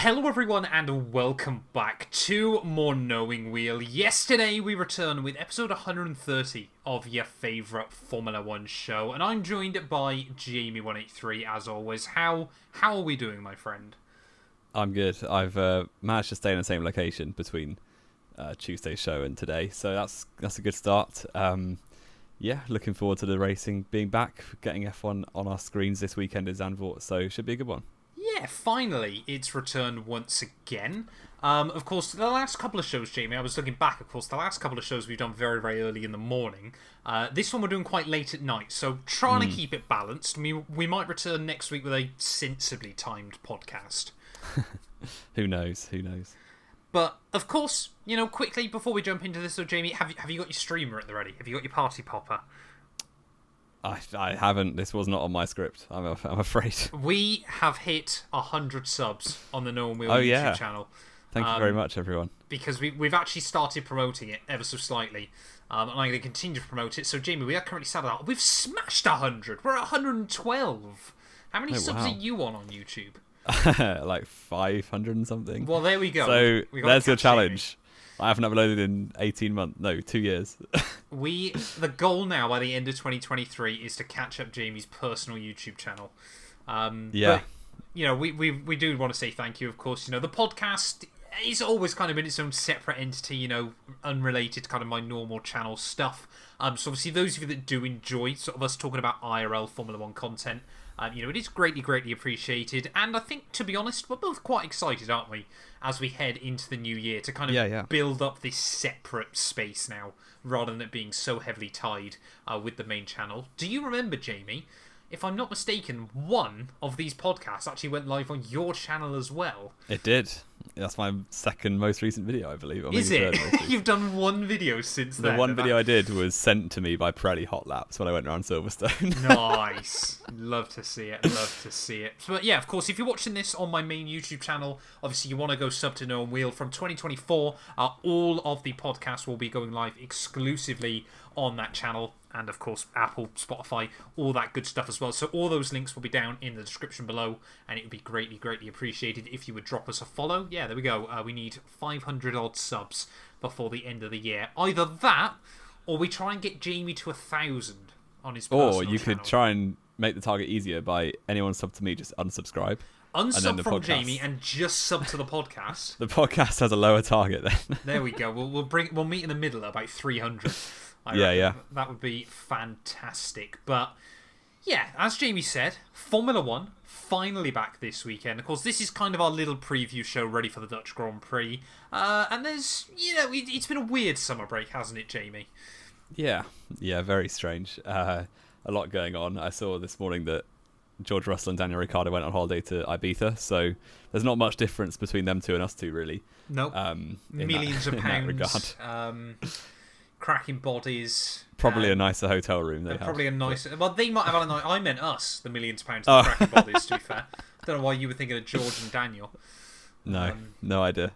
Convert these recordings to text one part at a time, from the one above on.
Hello everyone and welcome back to More Knowing Wheel. Yesterday we returned with episode 130 of your favourite Formula 1 show, and I'm joined by Jamie183 as always. How are we doing, my friend? I'm good. I've managed to stay in the same location between Tuesday's show and today, so that's a good start. Looking forward to the racing being back, getting F1 on our screens this weekend in Zandvoort, so it should be a good one. Yeah, finally, it's returned once again. Of course, the last couple of shows, Jamie, I was looking back, of course, the last couple of shows we've done very, very early in the morning. This one we're doing quite late at night, so trying to keep it balanced. We might return next week with a sensibly timed podcast. Who knows? But, of course, quickly, before we jump into this, so Jamie, have you got your streamer at the ready? Have you got your party popper? I haven't. This was not on my script, I'm afraid. We have hit 100 subs on the No One Wheel YouTube channel. Thank you very much, everyone. Because we've actually started promoting it ever so slightly. And I'm going to continue to promote it. So, Jamie, we are currently sat at... We've smashed 100. We're at 112. How many subs are you on YouTube? Like 500 and something. Well, there we go. So, there's your challenge. I haven't uploaded in 2 years. The goal now by the end of 2023 is to catch up Jamie's personal YouTube channel. But, we do want to say thank you, of course. The podcast is always kind of in its own separate entity, unrelated to kind of my normal channel stuff. So obviously those of you that do enjoy sort of us talking about IRL Formula 1 content, it is greatly, greatly appreciated. And I think, to be honest, we're both quite excited, aren't we, as we head into the new year to kind of build up this separate space now, rather than it being so heavily tied with the main channel. Do you remember, Jamie, if I'm not mistaken, one of these podcasts actually went live on your channel as well? It did. That's my second most recent video, I believe. Or maybe is it? Third You've done one video since then. The one video I did was sent to me by Pirelli Hot Laps when I went around Silverstone. Nice. Love to see it. But yeah, of course, if you're watching this on my main YouTube channel, obviously you want to go sub to No One Wheel. From 2024, all of the podcasts will be going live exclusively on that channel. And, of course, Apple, Spotify, all that good stuff as well. So all those links will be down in the description below. And it would be greatly, greatly appreciated if you would drop us a follow. Yeah, there we go. We need 500-odd subs before the end of the year. Either that, or we try and get Jamie to 1,000 on his personal channel. Or you could try and make the target easier by anyone sub to me, just unsubscribe. Unsub from Jamie and just sub to the podcast. The podcast has a lower target then. There we go. We'll meet in the middle at about 300. Yeah. That would be fantastic. But, yeah, as Jamie said, Formula 1 finally back this weekend. Of course, this is kind of our little preview show ready for the Dutch Grand Prix. And there's, it's been a weird summer break, hasn't it, Jamie? Yeah, very strange. A lot going on. I saw this morning that George Russell and Daniel Ricciardo went on holiday to Ibiza, so there's not much difference between them two and us two, really. Nope. Millions of pounds. Cracking bodies. Probably a nicer hotel room they have. Probably a nicer... Well, they might have had a nice... I meant us, the millions of pounds of cracking bodies, to be fair. Don't know why you were thinking of George and Daniel. No idea.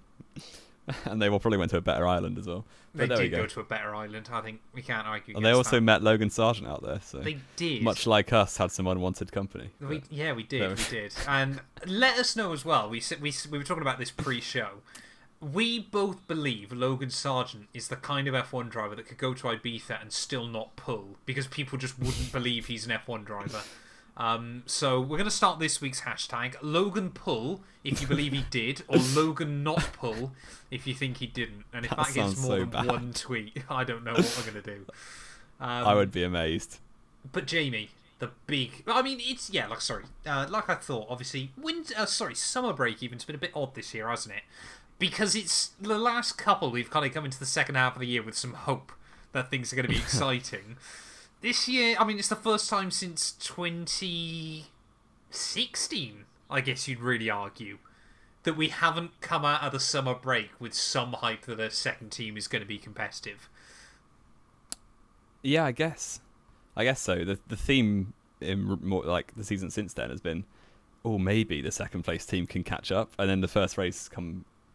And they probably went to a better island as well. They did go to a better island. I think we can't argue. And they also met Logan Sargent out there. So they did. Much like us, had some unwanted company. We did. And let us know as well. We were talking about this pre-show. We both believe Logan Sargent is the kind of F1 driver that could go to Ibiza and still not pull, because people just wouldn't believe he's an F1 driver. So we're going to start this week's hashtag, Logan Pull, if you believe he did, or Logan Not Pull, if you think he didn't. And if that gets more than one tweet, I don't know what we're going to do. I would be amazed. But Jamie, the big... I mean, it's... Yeah, like I thought, obviously... Summer break even's been a bit odd this year, hasn't it? Because it's the last couple, we've kind of come into the second half of the year with some hope that things are going to be exciting. This year, I mean, it's the first time since 2016, I guess you'd really argue, that we haven't come out of the summer break with some hype that a second team is going to be competitive. Yeah, I guess so. The theme in more like the season since then has been, maybe the second place team can catch up, and then the first race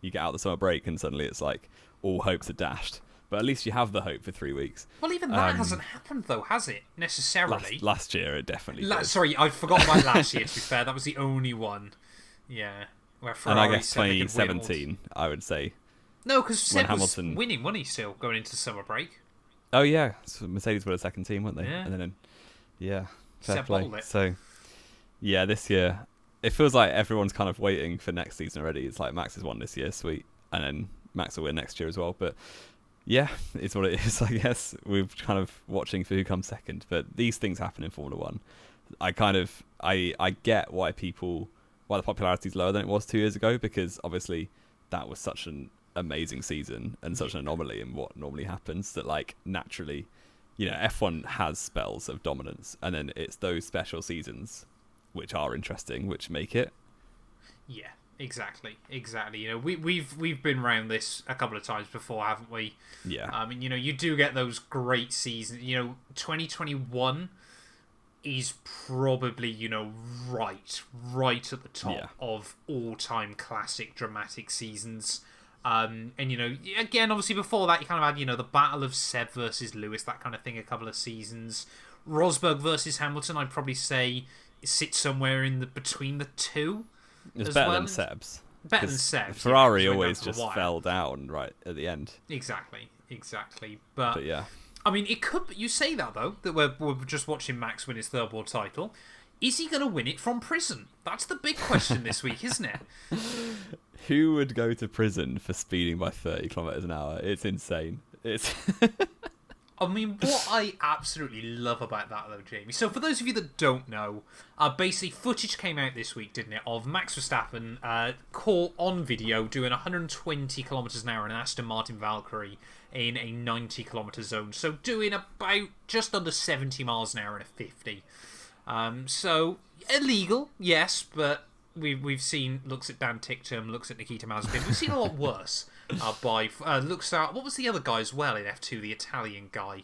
you get out the summer break and suddenly it's like all hopes are dashed. But at least you have the hope for 3 weeks. Well, even that hasn't happened, though, has it? Necessarily. Last year, it definitely did. Sorry, I forgot about last year, to be fair. That was the only one. Yeah. Where and Ferrari I guess said they could win all. 2017, I would say. No, because Seb was Hamilton- winning, wasn't he, still, going into summer break? Oh yeah, so Mercedes were the second team, weren't they? Yeah. And then, yeah, fair Seb play. bottled it. So, yeah, this year it feels like everyone's kind of waiting for next season already. It's like Max has won this year, sweet, and then Max will win next year as well. But yeah, it's what it is. I guess we're kind of watching for who comes second. But these things happen in Formula One. I get why the popularity is lower than it was 2 years ago, because obviously that was such an amazing season and such an anomaly in what normally happens that, like, naturally, you know, F1 has spells of dominance, and then it's those special seasons which are interesting, which make it. Yeah, exactly. You know, we've been around this a couple of times before, haven't we? Yeah. I mean, you know, you do get those great seasons. You know, 2021 is probably, you know, right at the top of all-time classic dramatic seasons. And, you know, again, obviously before that, you kind of had, you know, the battle of Seb versus Lewis, that kind of thing, a couple of seasons. Rosberg versus Hamilton, I'd probably say, sits somewhere between the two. It's better than Seb's. Better than Seb's. Ferrari always just fell down right at the end. Exactly. But yeah. I mean, it could. You say that, though, that we're just watching Max win his third world title. Is he going to win it from prison? That's the big question this week, isn't it? Who would go to prison for speeding by 30 kilometers an hour? It's insane. I mean, what I absolutely love about that, though, Jamie. So, for those of you that don't know, basically, footage came out this week, didn't it, of Max Verstappen caught on video doing 120 kilometers an hour in an Aston Martin Valkyrie in a 90 kilometer zone. So, doing about just under 70 miles an hour in a 50. So, illegal, yes, but we've seen looks at Dan Ticktum, looks at Nikita Mazepin. We've seen a lot worse. Looks at what was the other guy as well in F2, the Italian guy?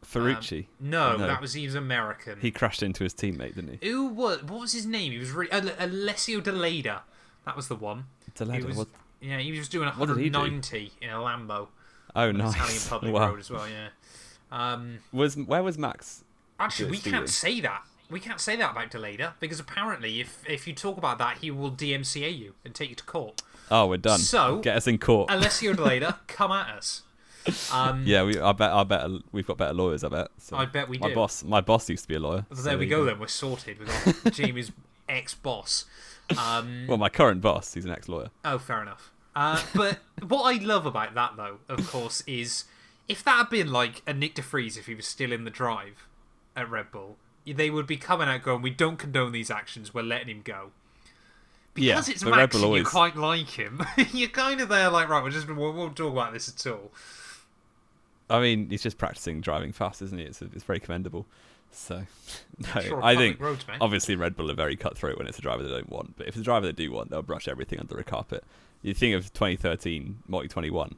Ferrucci. No, he was American. He crashed into his teammate, didn't he? What was his name? He was Alessio Deleda. That was the one. Deleda. He was doing 190 in a Lambo. Oh, nice. Italian public road as well. Yeah. Where was Max? Actually, we can't say that. We can't say that about Deleda, because apparently if you talk about that, he will DMCA you and take you to court. Oh, we're done. So, get us in court. Alessio Deleda, come at us. Yeah, I bet we've got better lawyers, I bet. So I bet we do. My boss used to be a lawyer. So there we go then, we're sorted. We've got Jamie's ex-boss. Well, my current boss, he's an ex-lawyer. Oh, fair enough. But what I love about that, though, of course, is if that had been like a Nick de Vries if he was still in the drive at Red Bull, they would be coming out going, we don't condone these actions, we're letting him go. Because it's Max and you quite like him, you're kind of there like, right, we won't talk about this at all. I mean, he's just practicing driving fast, isn't he? It's very commendable. So, no, Sure, I think, roads, obviously, Red Bull are very cutthroat when it's a driver they don't want. But if it's a driver they do want, they'll brush everything under the carpet. You think of 2013, Multi 21.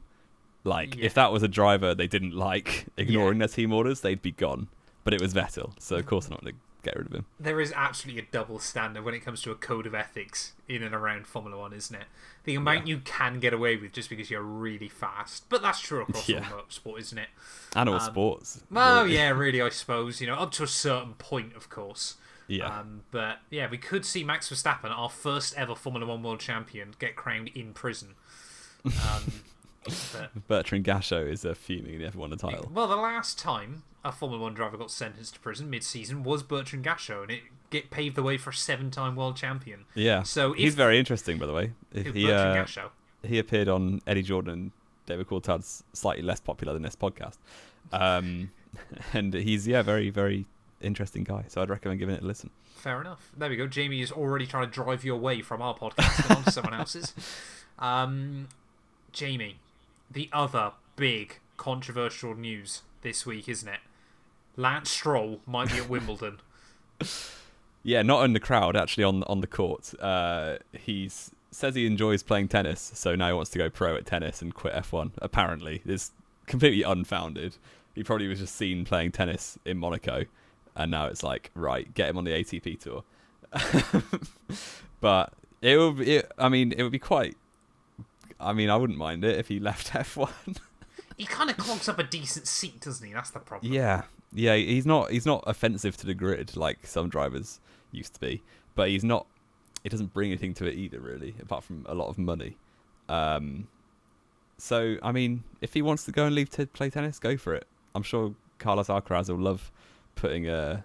Like, if that was a driver they didn't like ignoring their team orders, they'd be gone. But it was Vettel, so of course they're not going to get rid of him. There is absolutely a double standard when it comes to a code of ethics in and around Formula 1, isn't it? The amount you can get away with just because you're really fast. But that's true across all motorsport, isn't it? And all sports. Well, really. Yeah, really, I suppose. You know, up to a certain point, of course. Yeah. But, yeah, we could see Max Verstappen, our first ever Formula 1 world champion, get crowned in prison. Bertrand Gachot is fuming he never won a title. Well, the last time a Formula 1 driver got sentenced to prison mid-season was Bertrand Gachot, and it paved the way for a 7-time world champion. Yeah, so he's very interesting, by the way. Bertrand Gachot. He appeared on Eddie Jordan and David Coulthard's slightly less popular than this podcast. And he's, very, very interesting guy, so I'd recommend giving it a listen. Fair enough. There we go. Jamie is already trying to drive you away from our podcast and onto someone else's. Jamie, the other big controversial news this week, isn't it? Lance Stroll might be at Wimbledon. Yeah, not in the crowd, actually on the court. He says he enjoys playing tennis, so now he wants to go pro at tennis and quit F1. Apparently, it's completely unfounded. He probably was just seen playing tennis in Monaco, and now it's like, right, get him on the ATP tour. But it would be quite. I mean, I wouldn't mind it if he left F1. He kind of clogs up a decent seat, doesn't he? That's the problem. Yeah. He's not offensive to the grid like some drivers used to be, but he's not it doesn't bring anything to it either, really, apart from a lot of money. So, I mean, if he wants to go and leave to play tennis, go for it. I'm sure Carlos Alcaraz will love putting a...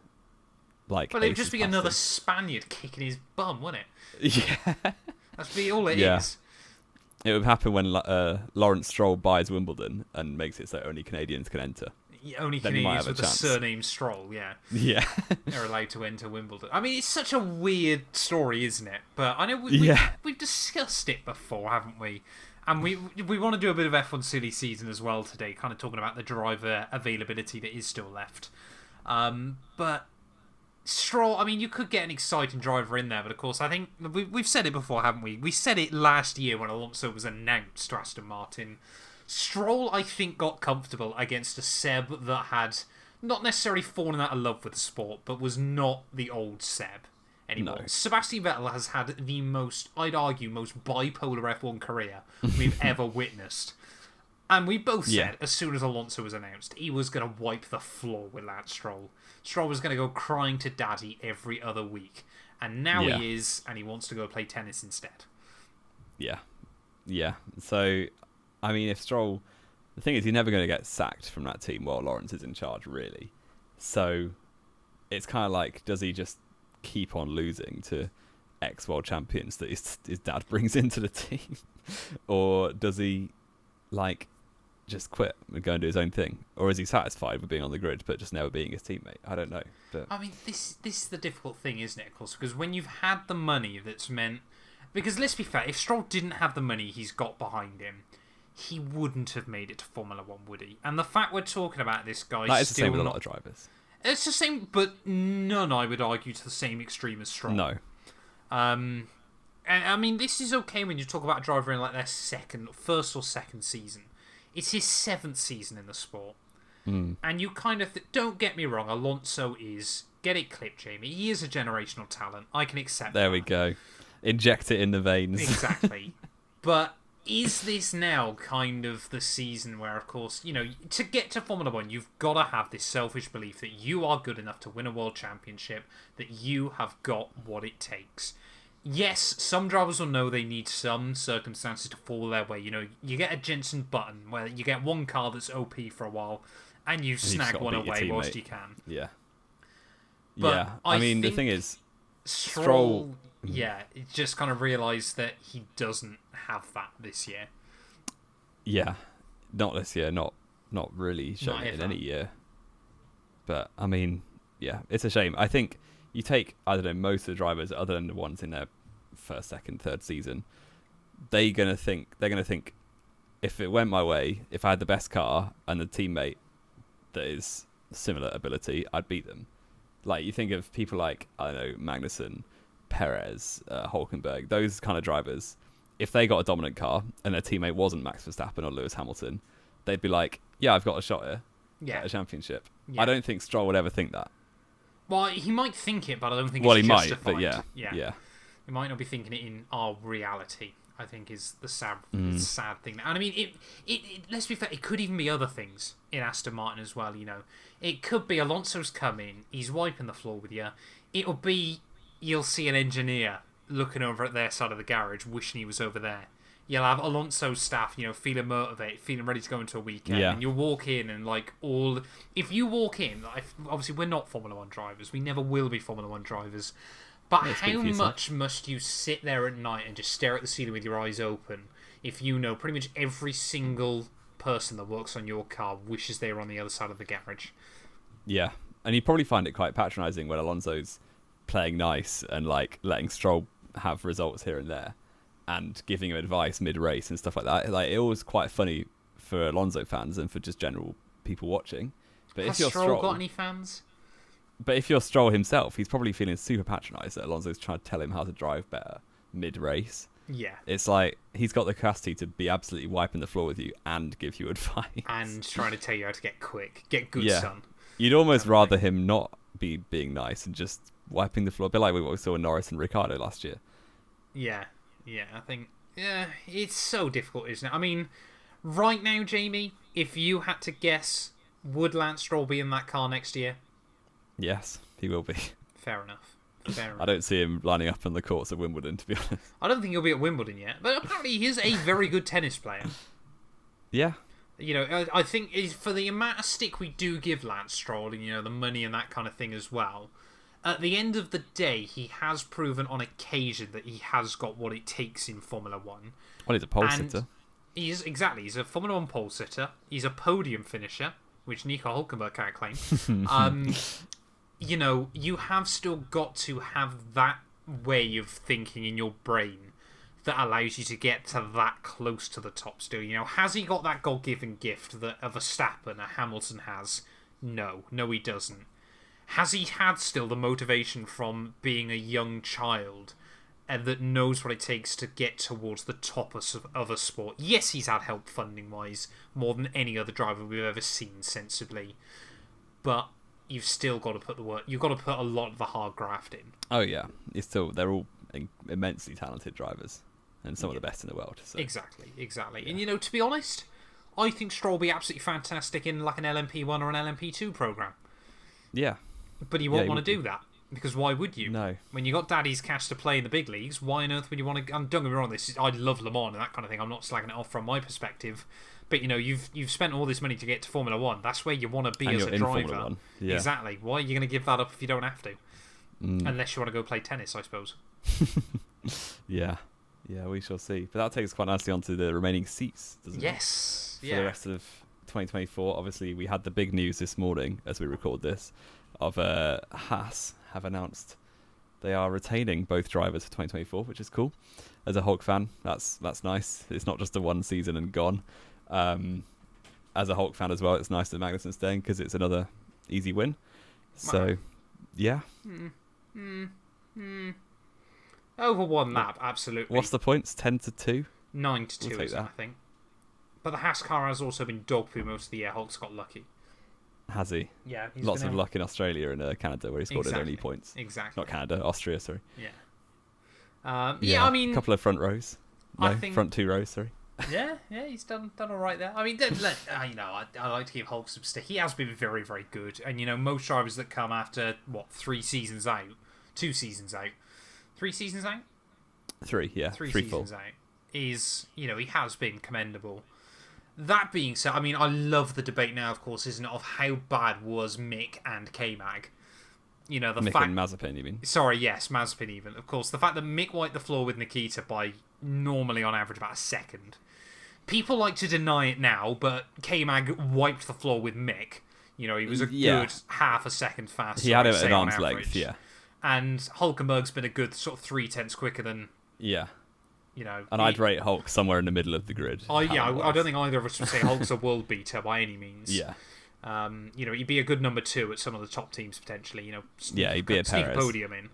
But it'd just be another Spaniard kicking his bum, wouldn't it? Yeah. That's be all it is. It would happen when Lawrence Stroll buys Wimbledon and makes it so only Canadians can enter. Only Canadians with the surname Stroll, yeah. Yeah. They're allowed to enter Wimbledon. I mean, it's such a weird story, isn't it? But I know we've discussed it before, haven't we? And we want to do a bit of F1 silly season as well today, kind of talking about the driver availability that is still left. But Stroll, I mean, you could get an exciting driver in there, but of course, I think we've said it before, haven't we? We said it last year when Alonso was announced to Aston Martin. Stroll, I think, got comfortable against a Seb that had not necessarily fallen out of love with the sport, but was not the old Seb anymore. No. Sebastian Vettel has had the most, I'd argue, most bipolar F1 career we've ever witnessed. And we both said, as soon as Alonso was announced, he was going to wipe the floor with Lance Stroll. Stroll was going to go crying to daddy every other week. And now he is, and he wants to go play tennis instead. Yeah. Yeah. So, I mean, if Stroll... The thing is, he's never going to get sacked from that team while Lawrence is in charge, really. So, it's kind of like, does he just keep on losing to ex-world champions that his dad brings into the team? Or does he, just quit and go and do his own thing? Or is he satisfied with being on the grid but just never being his teammate? I don't know. But I mean, this is the difficult thing, isn't it, of course? Because when you've had the money that's meant... Because let's be fair, if Stroll didn't have the money he's got behind him, he wouldn't have made it to Formula 1, would he? And the fact we're talking about this guy... That is the same with a lot of drivers. It's the same, but none, I would argue, to the same extreme as Stroll. No. And I mean, this is okay when you talk about a driver in their first or second season. It's his 7th season in the sport. And you kind of... don't get me wrong, Alonso is... Get it clipped, Jamie. He is a generational talent. I can accept that. There we go. Inject it in the veins. Exactly. But is this now kind of the season where, of course, to get to Formula 1, you've got to have this selfish belief that you are good enough to win a world championship, that you have got what it takes. Yes, some drivers will know they need some circumstances to fall their way. You get a Jensen Button where you get one car that's OP for a while and you snag one away whilst you can. Yeah. But I mean, the thing is, Stroll just kind of realised that he doesn't have that this year. Yeah. Not this year, not really shown it in any year. But, I mean, yeah, it's a shame. I think you take, I don't know, most of the drivers, other than the ones in their first, second, third season, they're gonna think, if it went my way, if I had the best car and the teammate that is similar ability, I'd beat them. Like, you think of people like, I don't know, Magnussen, Perez, Hulkenberg, those kind of drivers. If they got a dominant car and their teammate wasn't Max Verstappen or Lewis Hamilton, they'd be like, yeah, I've got a shot here at a championship. Yeah. I don't think Stroll would ever think that. Well, he might think it, but I don't think it's justified. Well, he might, but yeah. He might not be thinking it in our reality, I think, is the sad thing. And I mean, it let's be fair, it could even be other things in Aston Martin as well, It could be Alonso's come in, he's wiping the floor with you. It'll be, you'll see an engineer looking over at their side of the garage, wishing he was over there. You'll have Alonso's staff, feeling motivated, feeling ready to go into a weekend. Yeah. And you'll walk in and if you walk in, obviously we're not Formula 1 drivers, we never will be Formula 1 drivers, but how much must you sit there at night and just stare at the ceiling with your eyes open if pretty much every single person that works on your car wishes they were on the other side of the garage? Yeah, and you probably find it quite patronising when Alonso's playing nice and letting Stroll have results here and there and giving him advice mid-race and stuff like that. It was quite funny for Alonso fans and for just general people watching. But Has Stroll got any fans? But if you're Stroll himself, he's probably feeling super patronised that Alonso's trying to tell him how to drive better mid-race. Yeah. It's like he's got the capacity to be absolutely wiping the floor with you and give you advice. And trying to tell you how to get quick. Get good, son. You'd almost rather him not be being nice and just wiping the floor. A bit like what we saw with Norris and Ricciardo last year. Yeah, I think... Yeah, it's so difficult, isn't it? I mean, right now, Jamie, if you had to guess, would Lance Stroll be in that car next year? Yes, he will be. Fair enough. I don't see him lining up on the courts of Wimbledon, to be honest. I don't think he'll be at Wimbledon yet, but apparently he is a very good tennis player. Yeah. You know, I think for the amount of stick we do give Lance Stroll, and, you know, the money and that kind of thing as well, at the end of the day, he has proven on occasion that he has got what it takes in Formula 1. Well, he's a pole sitter. He's a Formula 1 pole sitter. He's a podium finisher, which Nico Hulkenberg can't claim. You know, you have still got to have that way of thinking in your brain that allows you to get to that close to the top still. You know, has he got that God-given gift that a Verstappen, a Hamilton has? No, he doesn't. Has he had still the motivation from being a young child and that knows what it takes to get towards the top of a sport? Yes, he's had help funding-wise more than any other driver we've ever seen sensibly. But you've still got to put the work. You've got to put a lot of the hard graft in. Oh, yeah. They're all immensely talented drivers and some of the best in the world. So. Exactly. Yeah. And, you know, to be honest, I think Stroll will be absolutely fantastic in like an LMP1 or an LMP2 program. Yeah. But he won't want to do that, because why would you? No. When you got daddy's cash to play in the big leagues, why on earth would you want to... don't get me wrong, I love Le Mans and that kind of thing. I'm not slagging it off from my perspective. But, you know, you've spent all this money to get to Formula 1. That's where you want to be as a driver. Yeah. Exactly. Why are you going to give that up if you don't have to? Unless you want to go play tennis, I suppose. Yeah, we shall see. But that takes us quite nicely onto the remaining seats, doesn't it? Yes. For the rest of 2024. Obviously, we had the big news this morning as we record this of Haas have announced they are retaining both drivers for 2024, which is cool. As a Hulk fan, that's nice. It's not just a one season and gone. As a Hulk fan as well, it's nice that Magnussen's staying because it's another easy win. So, yeah. Over one lap, absolutely. What's the points? 10-2? 9-2, we'll I think. But the Haas car has also been dog poo most of the year. Hulk's got lucky. Has he? Yeah. Lots of luck in Australia and Canada where he scored his only points. Exactly. Not Canada, Austria, sorry. Yeah. I mean... a couple of front rows. No, I think... front two rows, sorry. Yeah, he's done all right there. I mean, you know, I like to give Hulk some stick. He has been very, very good. And, you know, most drivers that come after, 3 seasons out? 2 seasons out? 3 seasons out? 3, yeah. 3 full. seasons out. Is, you know, he has been commendable. That being said, I mean, I love the debate now, of course, isn't it, of how bad was Mick and Kmag. You know, the Mick fact... and Mazepin, you mean? Sorry, yes, Mazepin even. Of course, the fact that Mick wiped the floor with Nikita by normally on average about a second. People like to deny it now, but Kmag wiped the floor with Mick. You know, he was a good half a second faster. He had it at arm's length, yeah. And Hulkenberg's been a good sort of 3/10 quicker than... Yeah. You know, and I'd rate Hulk somewhere in the middle of the grid. I don't think either of us would say Hulk's a world beater by any means. Yeah. You know, he'd be a good number 2 at some of the top teams potentially. You know, he'd be a sneak Perez. Podium in,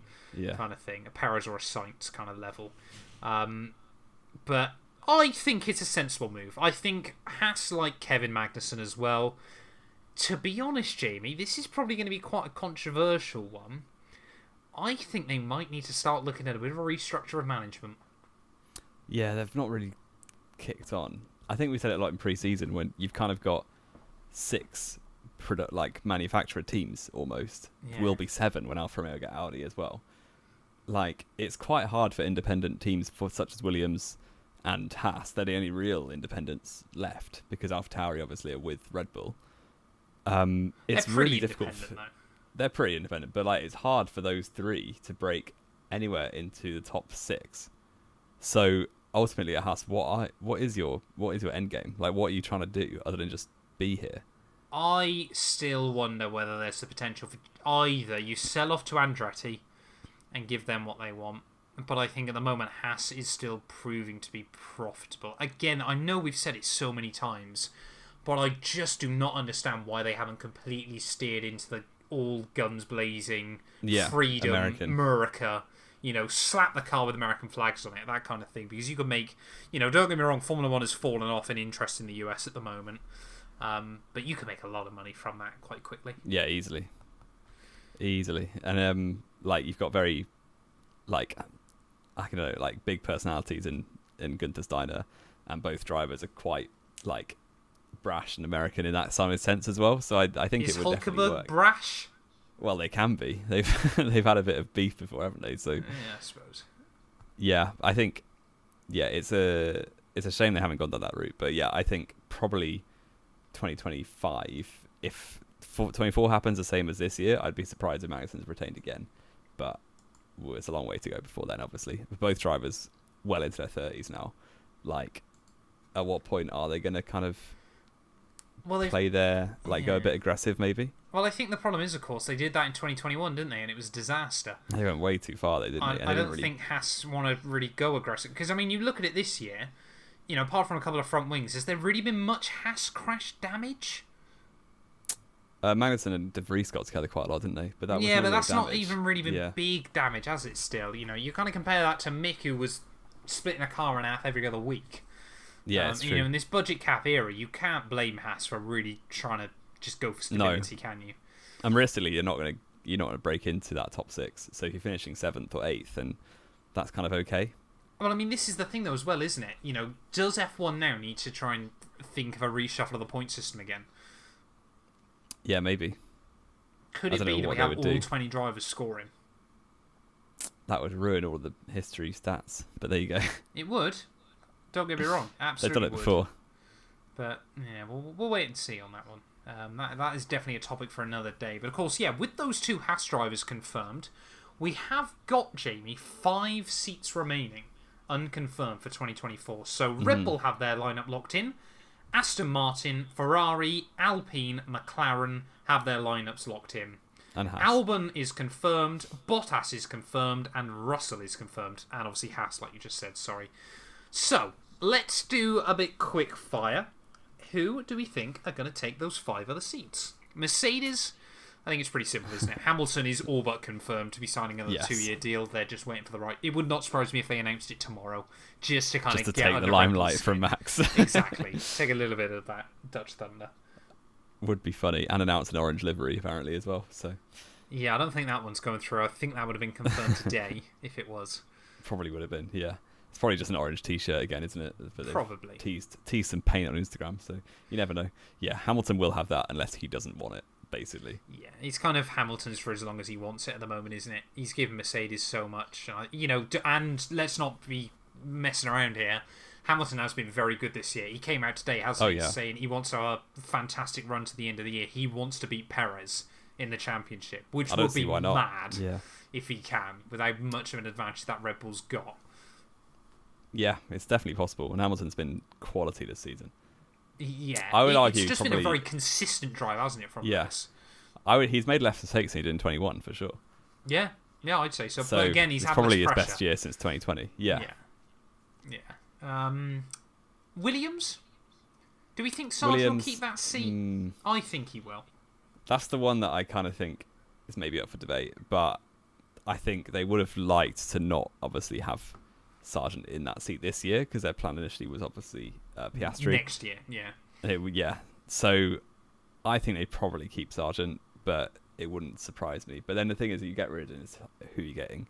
kind of thing, a Perez or a Sainz kind of level. But I think it's a sensible move. I think Haas like Kevin Magnussen as well. To be honest, Jamie, this is probably going to be quite a controversial one. I think they might need to start looking at a bit of a restructure of management. Yeah, they've not really kicked on. I think we said it a lot in pre-season when you've kind of got 6 manufacturer teams almost. Yeah. Will be 7 when Alfa Romeo get Audi as well. Like, it's quite hard for independent teams such as Williams and Haas. They're the only real independents left because AlphaTauri obviously are with Red Bull. It's really difficult. They're pretty independent, but like it's hard for those 3 to break anywhere into the top 6. So ultimately, at Haas, what is your end game? Like, what are you trying to do other than just be here? I still wonder whether there's the potential for either you sell off to Andretti and give them what they want, but I think at the moment Haas is still proving to be profitable. Again, I know we've said it so many times, but I just do not understand why they haven't completely steered into the all guns blazing, freedom, America. You know, slap the car with American flags on it, that kind of thing. Because you could make, you know, don't get me wrong, Formula 1 has fallen off in interest in the US at the moment. But you can make a lot of money from that quite quickly. Yeah, easily. And, you've got very, big personalities in Gunther Steiner. And both drivers are quite, brash and American in that some sense as well. So I think it would definitely work. Is Hulkenberg brash? Well, they can be. They've had a bit of beef before, haven't they? So yeah, I suppose. Yeah, I think it's a shame they haven't gone down that route. But yeah, I think probably 2025. If 24 happens the same as this year, I'd be surprised if Magnussen's retained again. But it's a long way to go before then. Obviously, with both drivers well into their 30s now. Like, at what point are they going to kind of play their go a bit aggressive maybe? Well, I think the problem is, of course, they did that in 2021, didn't they? And it was a disaster. They went way too far, didn't they? I don't think Haas want to really go aggressive. Because, I mean, you look at it this year, apart from a couple of front wings, has there really been much Haas crash damage? Magnussen and De Vries got together quite a lot, didn't they? But that was but that's damage. Not even really been big damage, has it still? You kind of compare that to Mick, who was splitting a car in half every other week. Yeah, it's true. In this budget cap era, you can't blame Haas for really trying to just go for stability, can you? And realistically, you're not going to break into that top 6. So if you're finishing 7th or 8th, then that's kind of okay. Well, I mean, this is the thing though as well, isn't it? Does F1 now need to try and think of a reshuffle of the point system again? Yeah, maybe. Could it be that we have all 20 drivers scoring? That would ruin all the history stats. But there you go. It would. Don't get me wrong. Absolutely. They've done it before. But yeah, we'll wait and see on that one. That is definitely a topic for another day. But of course, yeah, with those 2 Haas drivers confirmed, we have got, Jamie, 5 seats remaining unconfirmed for 2024. So Red Bull have their lineup locked in. Aston Martin, Ferrari, Alpine, McLaren have their lineups locked in. And Haas. Albon is confirmed, Bottas is confirmed, and Russell is confirmed. And obviously Haas, like you just said, sorry. So, let's do a bit quick fire. Who do we think are going to take those 5 other seats? Mercedes, I think it's pretty simple, isn't it? Hamilton is all but confirmed to be signing another 2-year deal. They're just waiting for the right... It would not surprise me if they announced it tomorrow, just to kind of get take the limelight from Max. Exactly. Take a little bit of that Dutch thunder. Would be funny. And announce an orange livery, apparently, as well. So yeah, I don't think that one's going through. I think that would have been confirmed today, if it was. Probably would have been, yeah. It's probably just an orange T-shirt again, isn't it? But probably. Teased some paint on Instagram, so you never know. Yeah, Hamilton will have that unless he doesn't want it, basically. Yeah, it's kind of Hamilton's for as long as he wants it at the moment, isn't it? He's given Mercedes so much. And let's not be messing around here. Hamilton has been very good this year. He came out today, hasn't he, saying he wants a fantastic run to the end of the year. He wants to beat Perez in the championship, which would be mad if he can, without much of an advantage that Red Bull's got. Yeah, it's definitely possible. And Hamilton's been quality this season. Yeah, I would argue it's just been a very consistent drive, hasn't it, from Lewis? He's made less mistakes than he did in 21, for sure. Yeah, I'd say so. But again, he's had probably less his pressure. best year since 2020. Yeah. Williams? Do we think Sargent will keep that seat? I think he will. That's the one that I kind of think is maybe up for debate. But I think they would have liked to not obviously have Sargent in that seat this year, because their plan initially was obviously Piastri. Next year, yeah. So I think they'd probably keep Sargent, but it wouldn't surprise me. But then the thing is, you get rid of is who you're getting.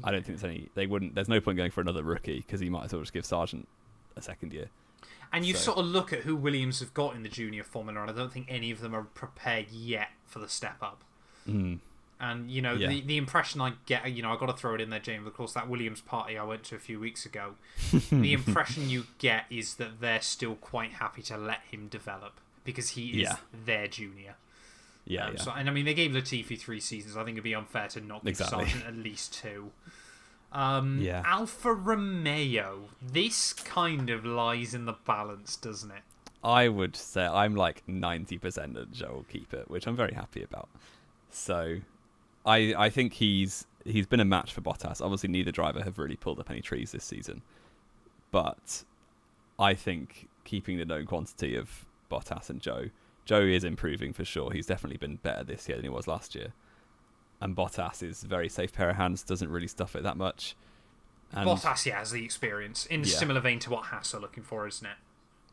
I don't think there's no point going for another rookie, because you might as well just give Sargent a second year. And you sort of look at who Williams have got in the junior formula, and I don't think any of them are prepared yet for the step up. And, the impression I get, I got to throw it in there, James, of course, that Williams party I went to a few weeks ago, the impression you get is that they're still quite happy to let him develop, because he is their junior. So, and I mean, they gave Latifi 3 seasons. I think it'd be unfair to not give Sargent at least 2. Alfa Romeo. This kind of lies in the balance, doesn't it? I would say I'm like 90% that Joe will keep it, which I'm very happy about. So I think he's been a match for Bottas. Obviously, neither driver have really pulled up any trees this season. But I think keeping the known quantity of Bottas and Joe is improving for sure. He's definitely been better this year than he was last year. And Bottas is a very safe pair of hands, doesn't really stuff it that much. And Bottas, has the experience, in a similar vein to what Haas are looking for, isn't it?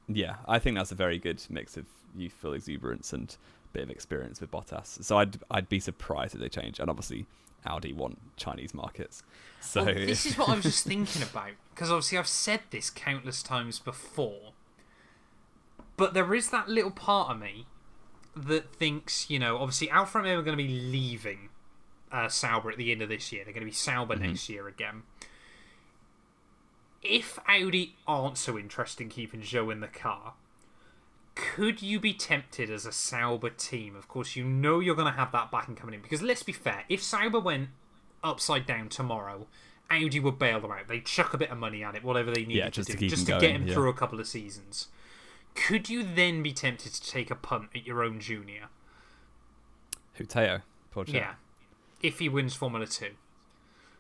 Yeah, I think that's a very good mix of youthful exuberance and bit of experience with Bottas. So I'd be surprised if they change. And obviously, Audi want Chinese markets. So this is what I was just thinking about, because obviously I've said this countless times before, but there is that little part of me that thinks, obviously Alfa Romeo are going to be leaving Sauber at the end of this year. They're going to be Sauber next year again. If Audi aren't so interested in keeping Zhou in the car, could you be tempted as a Sauber team? Of course, you're going to have that backing coming in. Because let's be fair, if Sauber went upside down tomorrow, Audi would bail them out. They'd chuck a bit of money at it, whatever they needed to do, just to get him through a couple of seasons. Could you then be tempted to take a punt at your own junior? Who, Teo? Poor chap. Yeah, if he wins Formula 2.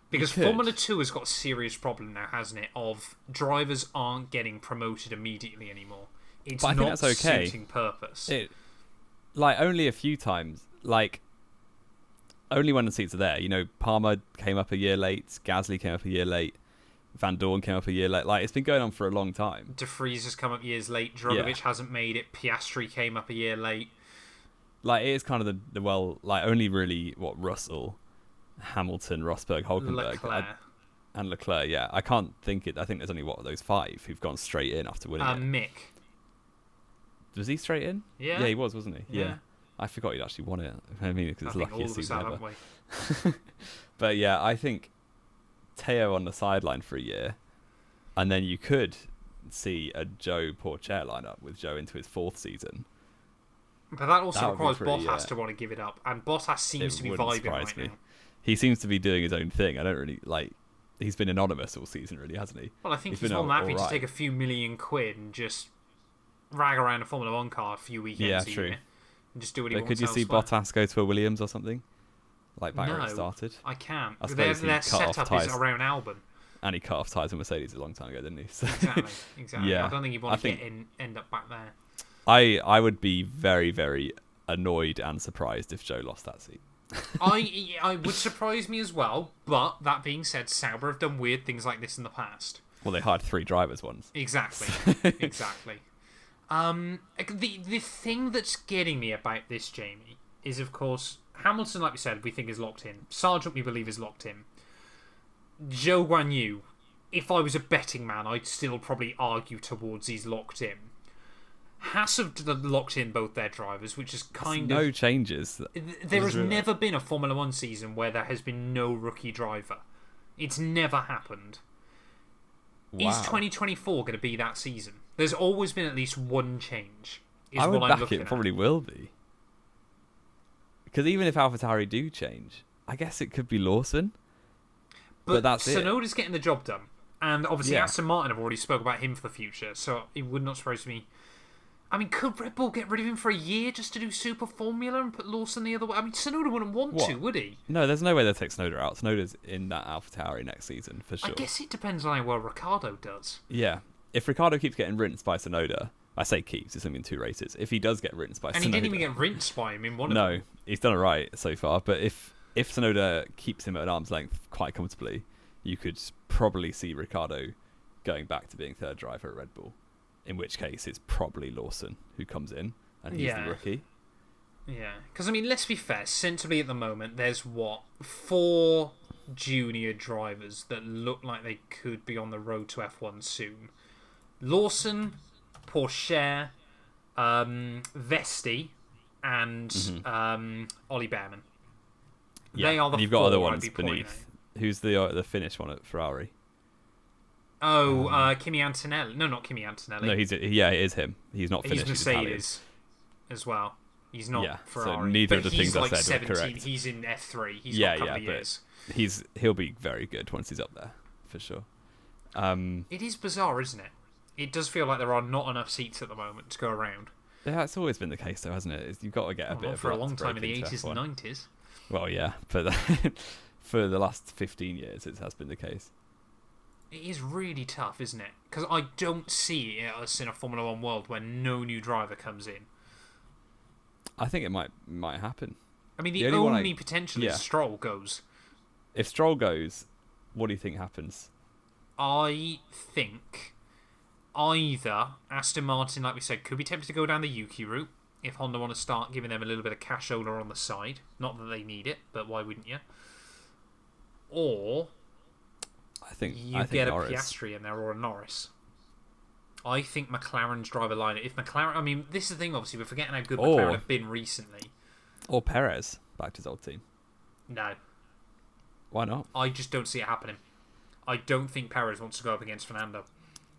Because Formula 2 has got a serious problem now, hasn't it, of drivers aren't getting promoted immediately anymore. It's but I think not that's okay. suiting purpose. Only a few times. Only when the seats are there. Palmer came up a year late. Gasly came up a year late. Van Dorn came up a year late. It's been going on for a long time. De Vries has come up years late. Drogovic hasn't made it. Piastri came up a year late. It is kind of only really, Russell, Hamilton, Rosberg, Hulkenberg, and Leclerc. Yeah, I can't think it. I think there's only those 5 who've gone straight in after winning it. Mick. Was he straight in? Yeah. Yeah, he was, wasn't he? Yeah. I forgot he'd actually won it. I mean, because it's the luckiest season ever. Haven't we? But yeah, I think Teo on the sideline for a year, and then you could see a Joe Porcher lineup with Joe into his 4th season. But that also requires Bottas to want to give it up, and Bottas seems to be vibing right now. He seems to be doing his own thing. I don't really he's been anonymous all season, really, hasn't he? Well, I think he's more than happy to take a few million quid and just rag around a Formula 1 car a few weekends a year and just do what he wants. Could you see Bottas go to a Williams or something? Back where it started? I can't. Their setup is around Albon. And he cut off ties with Mercedes a long time ago, didn't he? So, exactly. Yeah. I don't think he'd want to end up back there. I would be very, very annoyed and surprised if Joe lost that seat. I would surprise me as well, but that being said, Sauber have done weird things like this in the past. Well, they hired 3 drivers once. Exactly. The thing that's getting me about this, Jamie, is of course Hamilton, like we said, we think is locked in. Sargent, we believe, is locked in. Zhou Guanyu, if I was a betting man, I'd still probably argue towards he's locked in. Haas have locked in both their drivers, which is no changes. There has never been a Formula 1 season where there has been no rookie driver. It's never happened. Wow. Is 2024 going to be that season? There's always been at least one change. I would back it probably will be. Because even if AlphaTauri do change, I guess it could be Lawson. But that's Tsunoda's getting the job done. And obviously Aston Martin have already spoke about him for the future, so it would not surprise me. I mean, could Red Bull get rid of him for a year just to do Super Formula and put Lawson the other way? I mean, Tsunoda wouldn't want to, would he? No, there's no way they'll take Tsunoda out. Tsunoda's in that AlphaTauri next season, for sure. I guess it depends on how well Ricciardo does. Yeah. If Ricciardo keeps getting rinsed by Tsunoda, I say keeps, it's only been 2 races. If he does get rinsed by Tsunoda... And he didn't even get rinsed by him in one of them. No, he's done it right so far. But if Tsunoda keeps him at an arm's length quite comfortably, you could probably see Ricciardo going back to being 3rd driver at Red Bull. In which case, it's probably Lawson who comes in, and he's the rookie. Yeah, because, I mean, let's be fair. Sensibly at the moment, there's, 4 junior drivers that look like they could be on the road to F1 soon. Lawson, Porsche, Vesti, and Ollie Behrman. Yeah, they are the and you've got other ones beneath. Who's the Finnish one at Ferrari? Kimi Antonelli. No, not Kimi Antonelli. No, it is him. He's not Finnish. He's Mercedes as well. He's not Ferrari. So neither of the things I said were correct. He's in F3. He's got a couple of years. He'll be very good once he's up there, for sure. It is bizarre, isn't it? It does feel like there are not enough seats at the moment to go around. Yeah, it's always been the case, though, hasn't it? You've got to get a bit of for a long time in the 80s and 90s. Well, yeah, but for the last 15 years, it has been the case. It is really tough, isn't it? Because I don't see us in a Formula 1 world where no new driver comes in. I think it might happen. I mean, the only potential is Stroll goes. If Stroll goes, what do you think happens? I think either Aston Martin, like we said, could be tempted to go down the Yuki route if Honda want to start giving them a little bit of cash over on the side. Not that they need it, but why wouldn't you? Or... I think get a Piastri in there or a Norris. I think McLaren's driver line. If McLaren, I mean, this is the thing. Obviously, we're forgetting how good McLaren have been recently. Or Perez back to his old team. No. Why not? I just don't see it happening. I don't think Perez wants to go up against Fernando.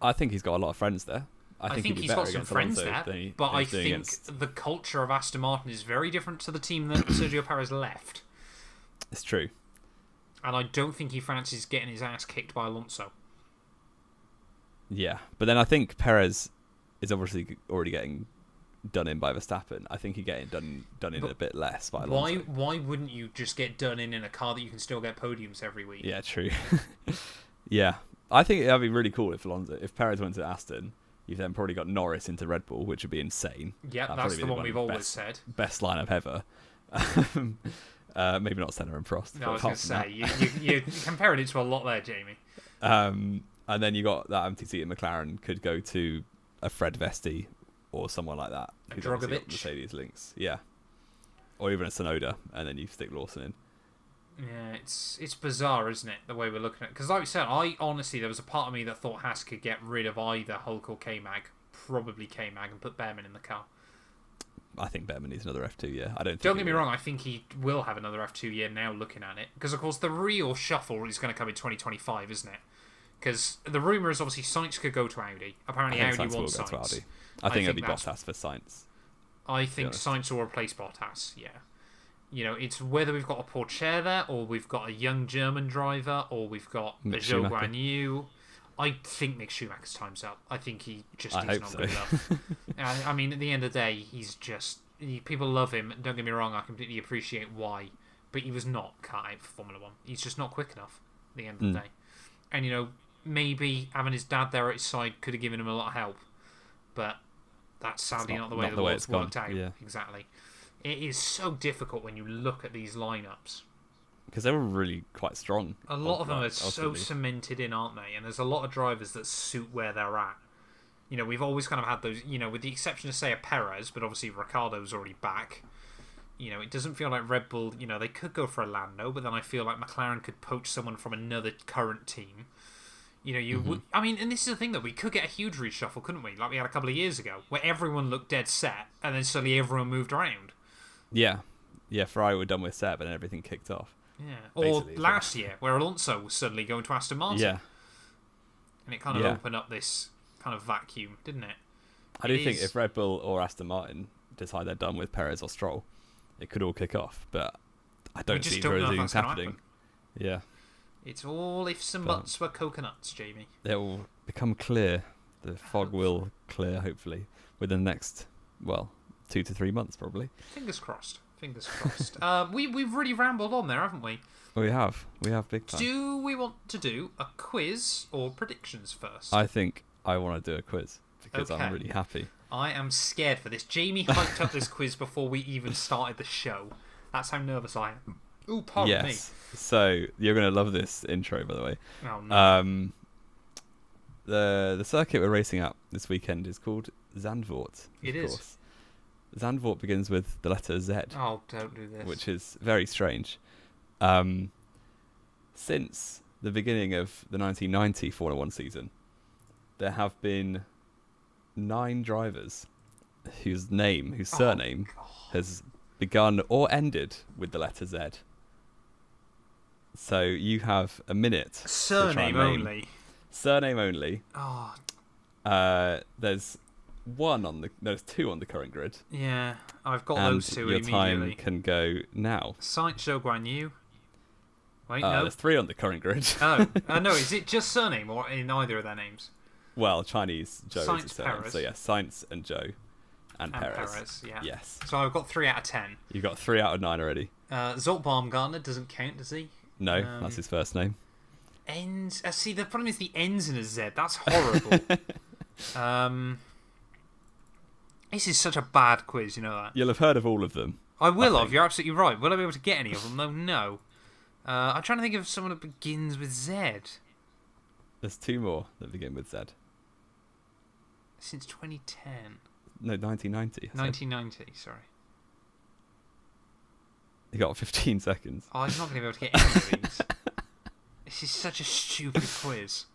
I think he's got a lot of friends there. I think he's got some friends there, but I think the culture of Aston Martin is very different to the team that Sergio Perez left. It's true. And I don't think he fancies getting his ass kicked by Alonso. Yeah, but then I think Perez is obviously already getting done in by Verstappen. I think he's getting done in a bit less by Alonso. Why wouldn't you just get done in a car that you can still get podiums every week? Yeah, true. Yeah, I think that'd be really cool if Perez went to Aston. You've then probably got Norris into Red Bull, which would be insane. Yeah, that's the one we've always said. Best lineup ever. Maybe not Senna and Prost. No, I was going to say, you're comparing it to a lot there, Jamie. And then you got that empty seat in McLaren could go to a Fred Vesti or someone like that. A Drogovic. Mercedes links, yeah. Or even a Tsunoda, and then you stick Lawson in. Yeah, it's bizarre, isn't it, the way we're looking at it? Because like we said, there was a part of me that thought Haas could get rid of either Hulk or Kmag, probably Kmag, and put Behrman in the car. I think Behrman needs another F2 year. Don't get me wrong, I think he will have another F2 year now looking at it. Because, of course, the real shuffle is going to come in 2025, isn't it? Because the rumour is obviously Sainz could go to Audi. Apparently Audi wants Sainz. I think it'll be Bottas for Sainz. I think Sainz will replace Bottas, yeah. You know, it's whether we've got a Pourchaire there, or we've got a young German driver, or we've got a Zhou Guan Yu. I think Mick Schumacher's time's up. I think he just is not good enough. I mean, at the end of the day, he's just... people love him. Don't get me wrong, I completely appreciate why. But he was not cut out for Formula 1. He's just not quick enough at the end of the day. And, you know, maybe having his dad there at his side could have given him a lot of help. But that's sadly not the way the world's worked out. Yeah. Exactly. It is so difficult when you look at these lineups. Because they were really quite strong. A lot of them are so cemented in, aren't they? And there's a lot of drivers that suit where they're at. You know, we've always kind of had those, you know, with the exception of, say, a Perez, but obviously Ricciardo's already back. You know, it doesn't feel like Red Bull, you know, they could go for a Lando, but then I feel like McLaren could poach someone from another current team. You know, you would... I mean, and this is the thing, that we could get a huge reshuffle, couldn't we? Like we had a couple of years ago, where everyone looked dead set, and then suddenly everyone moved around. Yeah. Yeah, Ferrari were done with set, but then everything kicked off. Yeah. Or last year, where Alonso was suddenly going to Aston Martin. Yeah. And it kind of opened up this kind of vacuum, didn't it? I do think if Red Bull or Aston Martin decide they're done with Perez or Stroll, it could all kick off. But I don't see things happening. Yeah. It's all ifs and buts were coconuts, Jamie. It will become clear. The fog will clear, hopefully, within the next, 2 to 3 months, probably. Fingers crossed. Fingers crossed. We've really rambled on there, haven't we? We have. We have big time. Do we want to do a quiz or predictions first? I think I want to do a quiz because I'm really happy. I am scared for this. Jamie hyped up this quiz before we even started the show. That's how nervous I am. Ooh, pardon me. So you're going to love this intro, by the way. Oh, no. The circuit we're racing at this weekend is called Zandvoort. It is. Zandvoort begins with the letter Z. Oh, don't do this. Which is very strange. Since the beginning of the 1990 Formula 1 season, there have been 9 drivers whose surname has begun or ended with the letter Z. So you have a minute. Surname only. Surname only. Oh. There's 2 on the current grid. Yeah, I've got those 2 immediately. Your time can go now. Sainz, Zhou Guan Yu. Wait, no. There's 3 on the current grid. No, is it just surname or in either of their names? Well, Chinese Zhou Sainz, is the surname. Perez. So yeah, Sainz and Zhou and Perez. Yeah. Yes. So I've got 3 out of 10. You've got 3 out of 9 already. Zolt Baumgartner doesn't count, does he? No, that's his first name. Ends. See, the problem is the ends in a Z. That's horrible. This is such a bad quiz, you know that? You'll have heard of all of them. I will have, you're absolutely right. Will I be able to get any of them, though? No. I'm trying to think of someone that begins with Z. There's 2 more that begin with Z. Since 2010. No, 1990. 1990, sorry. You got 15 seconds. Oh, I'm not going to be able to get any of these. This is such a stupid quiz.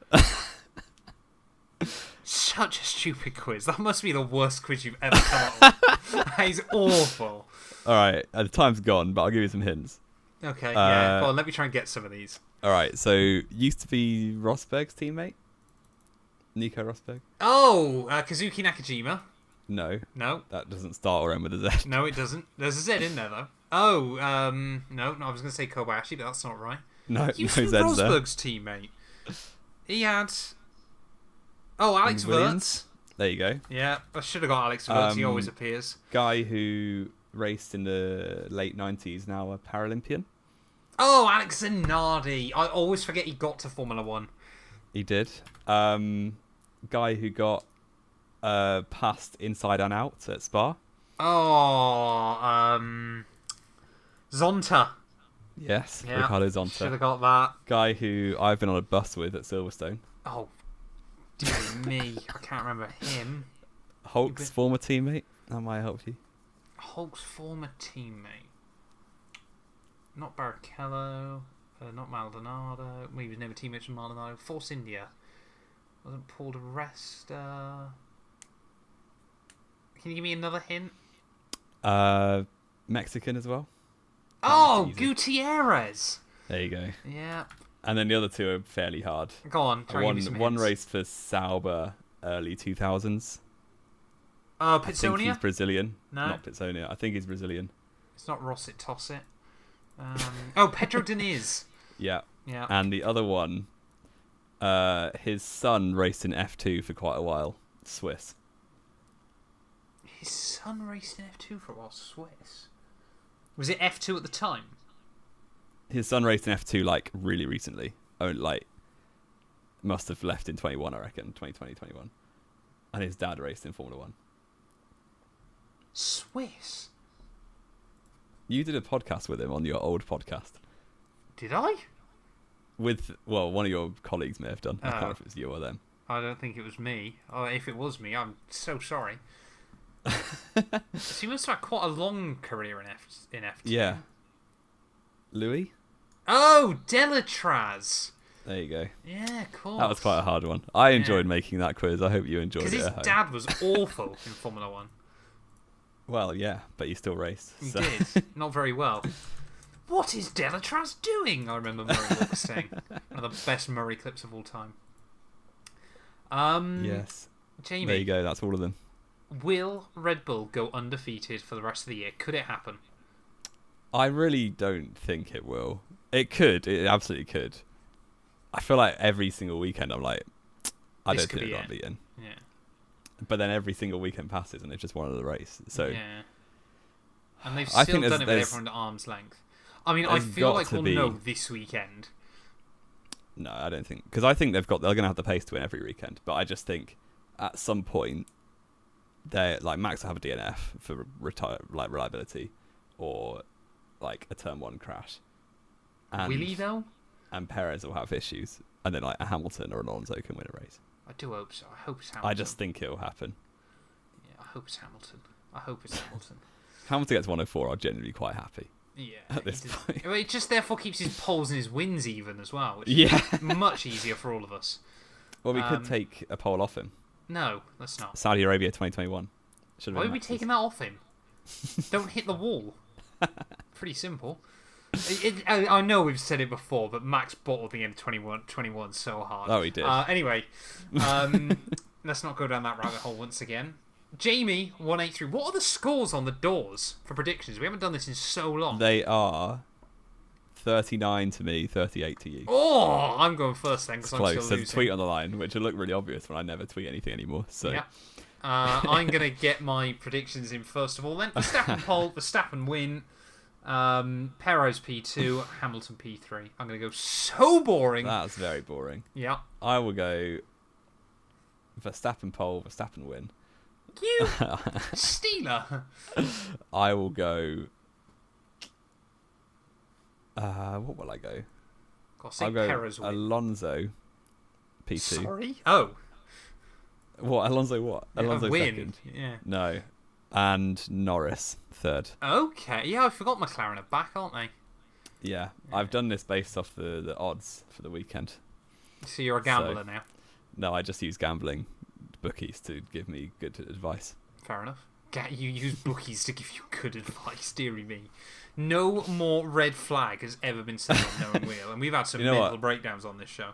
such a stupid quiz. That must be the worst quiz you've ever come up with. That is awful. All right, the time's gone, but I'll give you some hints. Okay, yeah. Go on, let me try and get some of these. All right, so used to be Rosberg's teammate, Nico Rosberg. Oh, Kazuki Nakajima. No. No. That doesn't start or end with a Z. No, it doesn't. There's a Z in there, though. Oh, no, I was going to say Kobayashi, but that's not right. No, Used no to be Z's there. Rosberg's teammate. He had... Oh, Alex Wirtz. There you go. Yeah, I should have got Alex Wirtz. He always appears. Guy who raced in the late 90s, now a Paralympian. Oh, Alex Zanardi. I always forget he got to Formula 1. He did. Guy who got passed inside and out at Spa. Oh, Zonta. Yes, Yeah, Ricardo Zonta. Should have got that. Guy who I've been on a bus with at Silverstone. Oh, dear me. I can't remember him. Hulk's former teammate. That might help you. Hulk's former teammate. Not Barrichello. Not Maldonado. Well, he was never teammates with Maldonado. Force India. Wasn't Paul di Resta. Can you give me another hint? Mexican as well. Oh, Gutierrez. There you go. Yeah. And then the other two are fairly hard. Go on. Try and give me some one hints. race for Sauber early 2000s. Pitsonia? I think he's Brazilian. No. Not Pitsonia. I think he's Brazilian. It's not Rossit Tossit. Oh, Pedro Diniz. Yeah. Yeah. And the other one, his son raced in F2 for quite a while. Swiss. His son raced in F2 for a while. Swiss. Was it F2 at the time? His son raced in F2 like really recently. Oh, like must have left in 21, I reckon. 2020, 21. And his dad raced in Formula 1. Swiss? You did a podcast with him on your old podcast. Did I? With, well, one of your colleagues may have done. I can't remember if it was you or them. I don't think it was me. Oh, if it was me, I'm so sorry. So he must have had quite a long career in F2. Yeah. Louis? Oh, Delatraz. There you go. Yeah, cool. That was quite a hard one. I enjoyed making that quiz. I hope you enjoyed it. Because his at home. dad was awful in Formula 1. Well, yeah, but you still raced. He So. did. Not very well. What is Delatraz doing? I remember Murray Walker saying. One of the best Murray clips of all time. Yes. Jamie. There you go. That's all of them. Will Red Bull go undefeated for the rest of the year? Could it happen? I really don't think it will. It could. It absolutely could. I feel like every single weekend I'm like, I don't think they'll be in. Yeah. But then every single weekend passes and they've just won another race. So yeah. And they've I still think done it with everyone at arm's length. I mean, I feel like we'll know this weekend. No, I don't think, because I think they're going to have the pace to win every weekend. But I just think at some point, they like Max will have a DNF for reliability, or like a turn 1 crash. And, Will he though? And Perez will have issues, and then like a Hamilton or an Alonso can win a race. I do hope so. I hope it's Hamilton. I just think it'll happen. Yeah, I hope it's Hamilton. I hope it's Hamilton. Hamilton gets 104, I'm genuinely quite happy. Yeah. At this point. Well, it just therefore keeps his poles and his wins even as well, which Yeah. is much easier for all of us. Well, we could take a pole off him. No, let's not. Saudi Arabia 2021. Why are we taking that off him? Don't hit the wall. Pretty simple. I know we've said it before, but Max bottled the end of 21 so hard. Oh, he did. Anyway, let's not go down that rabbit hole once again. Jamie183, what are the scores on the doors for predictions? We haven't done this in so long. They are 39 to me, 38 to you. Oh, I'm going first then because I'm Close. still There's losing. a tweet on the line, which will look really obvious when I never tweet anything anymore. So. Yeah. I'm going to get my predictions in first of all then. Verstappen pole, Verstappen win. Perez P2, Hamilton P3. I'm going to go so boring. That's very boring. Yeah. I will go Verstappen pole, Verstappen win. You stealer. I will go. What will I go? I'll go Perez win. Alonso P2. Sorry? Oh. What? Alonso what? Alonso win. second. Yeah. No. And Norris third. Okay. Yeah, I forgot McLaren are back, aren't they? Yeah. I've done this based off the odds for the weekend. So you're a gambler now. No, I just use gambling bookies to give me good advice. Fair enough. You use bookies to give you good advice, dearie me. No more red flag has ever been said on Knowing Wheel, and we've had some mental breakdowns on this show.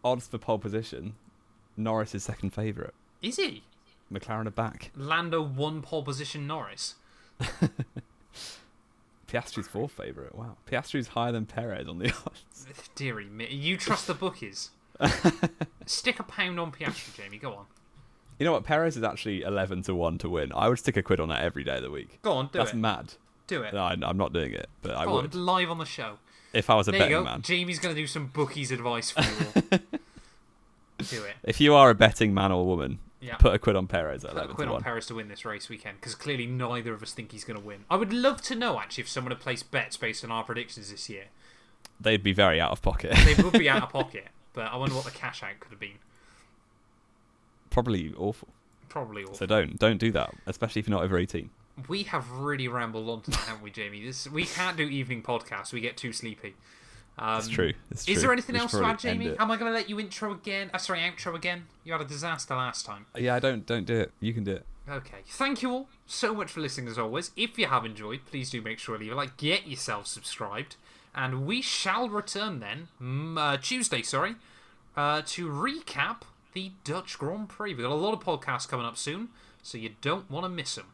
Odds for pole position, Norris is second favourite. Is he? McLaren are back. Lando won pole position, Norris. Piastri's fourth favourite. Wow. Piastri's higher than Perez on the odds. Dearie me. You trust the bookies? Stick £1 on Piastri, Jamie. Go on. You know what? Perez is actually 11-1 to win. I would stick a quid on that every day of the week. Go on, do That's it. That's mad. Do it. No, I'm not doing it, but I would. Go on, live on the show. If I was a there you betting go. man. Jamie's going to do some bookies advice for you all. Do it. If you are a betting man or woman, put a quid on Perez at 11-1. Put a quid on Perez to win this race weekend, because clearly neither of us think he's going to win. I would love to know, actually, if someone had placed bets based on our predictions this year. They'd be very out of pocket. They would be out of pocket, but I wonder what the cash out could have been. Probably awful. So don't do that, especially if you're not over 18. We have really rambled on tonight, haven't we, Jamie? We can't do evening podcasts. We get too sleepy. It's true. Is there anything else to add, Jamie? Am I going to let you outro again? You had a disaster last time. Yeah, don't do it. You can do it. Okay. Thank you all so much for listening as always. If you have enjoyed, please do make sure to leave a like. Get yourself subscribed. And we shall return then, Tuesday, to recap the Dutch Grand Prix. We've got a lot of podcasts coming up soon, so you don't want to miss them.